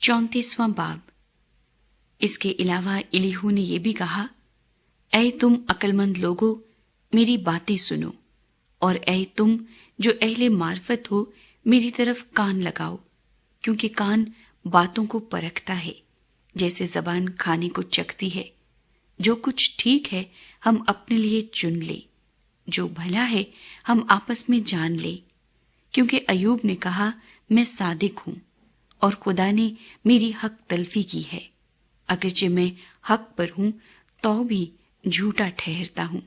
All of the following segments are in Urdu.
34واں باب۔ اس کے علاوہ الیہو نے یہ بھی کہا، اے تم عقل مند لوگو، میری باتیں سنو، اور اے تم جو اہل معرفت ہو، میری طرف کان لگاؤ، کیونکہ کان باتوں کو پرکھتا ہے جیسے زبان کھانے کو چکھتی ہے۔ جو کچھ ٹھیک ہے ہم اپنے لیے چن لیں، جو بھلا ہے ہم آپس میں جان لیں، کیونکہ ایوب نے کہا میں صادق ہوں اور خدا نے میری حق تلفی کی ہے، اگرچہ میں حق پر ہوں تو بھی جھوٹا ٹھہرتا ہوں،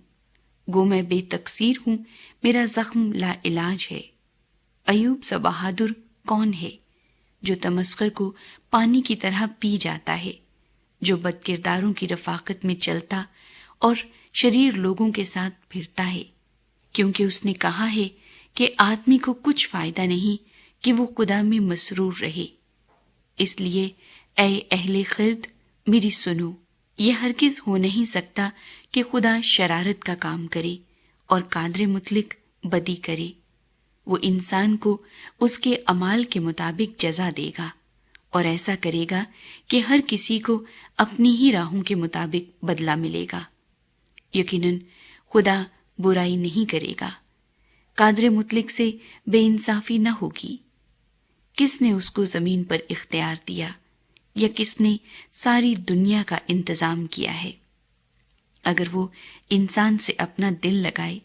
گو میں بے تقصیر ہوں، میرا زخم لا علاج ہے۔ ایوب سا بہادر کون ہے جو تمسخر کو پانی کی طرح پی جاتا ہے، جو بد کرداروں کی رفاقت میں چلتا اور شریر لوگوں کے ساتھ پھرتا ہے، کیونکہ اس نے کہا ہے کہ آدمی کو کچھ فائدہ نہیں کہ وہ خدا میں مسرور رہے۔ اس لیے اے اہل خرد میری سنو، یہ ہرگز ہو نہیں سکتا کہ خدا شرارت کا کام کرے اور قادر مطلق بدی کرے۔ وہ انسان کو اس کے اعمال کے مطابق جزا دے گا، اور ایسا کرے گا کہ ہر کسی کو اپنی ہی راہوں کے مطابق بدلہ ملے گا۔ یقیناً خدا برائی نہیں کرے گا، قادر مطلق سے بے انصافی نہ ہوگی۔ کس نے اس کو زمین پر اختیار دیا، یا کس نے ساری دنیا کا انتظام کیا ہے؟ اگر وہ انسان سے اپنا دل لگائے،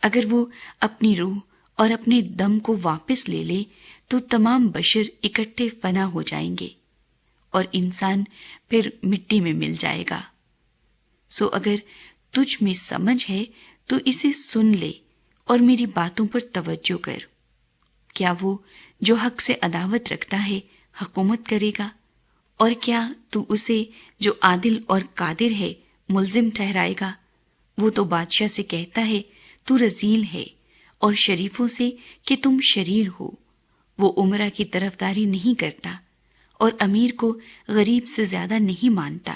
اگر وہ اپنی روح اور اپنے دم کو واپس لے لے، تو تمام بشر اکٹھے فنا ہو جائیں گے اور انسان پھر مٹی میں مل جائے گا۔ سو اگر تجھ میں سمجھ ہے تو اسے سن لے اور میری باتوں پر توجہ کر۔ کیا وہ جو حق سے عداوت رکھتا ہے حکومت کرے گا؟ اور کیا تو اسے جو عادل اور قادر ہے ملزم ٹھہرائے گا؟ وہ تو بادشاہ سے کہتا ہے تو رذیل ہے، اور شریفوں سے کہ تم شریر ہو۔ وہ امرا کی طرفداری نہیں کرتا اور امیر کو غریب سے زیادہ نہیں مانتا،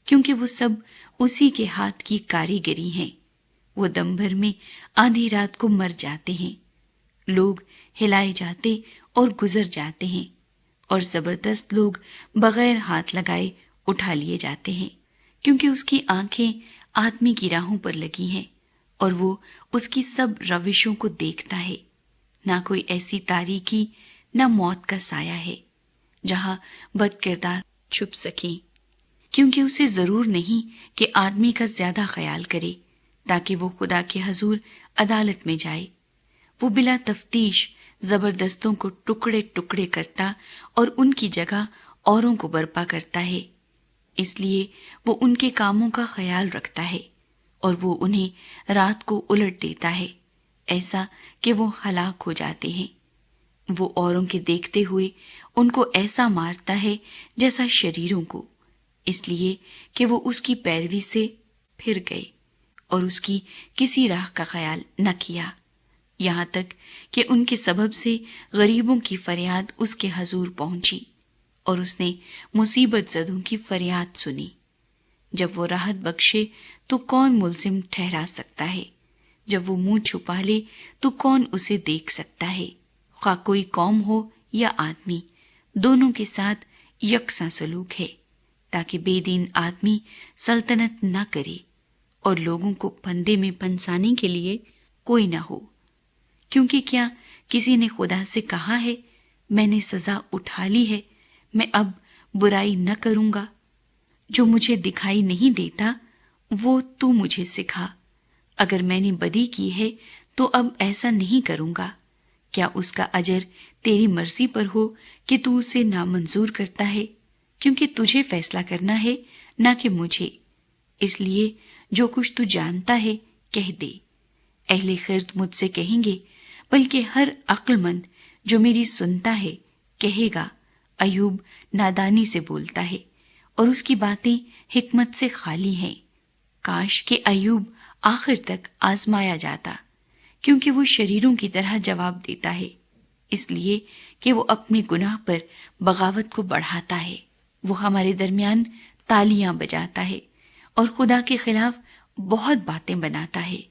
کیونکہ وہ سب اسی کے ہاتھ کی کاریگری ہیں۔ وہ دم بھر میں آدھی رات کو مر جاتے ہیں، لوگ ہلائے جاتے اور گزر جاتے ہیں، اور زبردست لوگ بغیر ہاتھ لگائے اٹھا لیے جاتے ہیں، کیونکہ اس کی آنکھیں آدمی کی راہوں پر لگی ہیں اور وہ اس کی سب روشوں کو دیکھتا ہے۔ نہ کوئی ایسی تاریکی، نہ موت کا سایہ ہے جہاں بد کردار چھپ سکیں، کیونکہ اسے ضرور نہیں کہ آدمی کا زیادہ خیال کرے تاکہ وہ خدا کے حضور عدالت میں جائے۔ وہ بلا تفتیش زبردستوں کو ٹکڑے ٹکڑے کرتا اور ان کی جگہ اوروں کو برپا کرتا ہے، اس لیے وہ ان کے کاموں کا خیال رکھتا ہے اور وہ انہیں رات کو الٹ دیتا ہے، ایسا کہ وہ ہلاک ہو جاتے ہیں۔ وہ اوروں کے دیکھتے ہوئے ان کو ایسا مارتا ہے جیسا شریروں کو، اس لیے کہ وہ اس کی پیروی سے پھر گئے اور اس کی کسی راہ کا خیال نہ کیا، یہاں تک کہ ان کے سبب سے غریبوں کی فریاد اس کے حضور پہنچی اور اس نے مصیبت زدوں کی فریاد سنی۔ جب وہ راحت بخشے تو کون ملزم ٹھہرا سکتا ہے؟ جب وہ منہ چھپا لے تو کون اسے دیکھ سکتا ہے؟ خواہ کوئی قوم ہو یا آدمی، دونوں کے ساتھ یکساں سلوک ہے، تاکہ بے دین آدمی سلطنت نہ کرے اور لوگوں کو پھندے میں پھنسانے کے لیے کوئی نہ ہو۔ کیونکہ کیا کسی نے خدا سے کہا ہے میں نے سزا اٹھا لی ہے، میں اب برائی نہ کروں گا؟ جو مجھے دکھائی نہیں دیتا وہ تو مجھے سکھا۔ اگر میں نے بدی کی ہے تو اب ایسا نہیں کروں گا۔ کیا اس کا اجر تیری مرضی پر ہو کہ تو اسے نامنظور کرتا ہے؟ کیونکہ تجھے فیصلہ کرنا ہے نہ کہ مجھے، اس لیے جو کچھ تو جانتا ہے کہہ دے۔ اہل خرد مجھ سے کہیں گے، بلکہ ہر عقل مند جو میری سنتا ہے کہے گا ایوب نادانی سے بولتا ہے اور اس کی باتیں حکمت سے خالی ہیں۔ کاش کہ ایوب آخر تک آزمایا جاتا، کیونکہ وہ شریروں کی طرح جواب دیتا ہے، اس لیے کہ وہ اپنے گناہ پر بغاوت کو بڑھاتا ہے۔ وہ ہمارے درمیان تالیاں بجاتا ہے اور خدا کے خلاف بہت باتیں بناتا ہے۔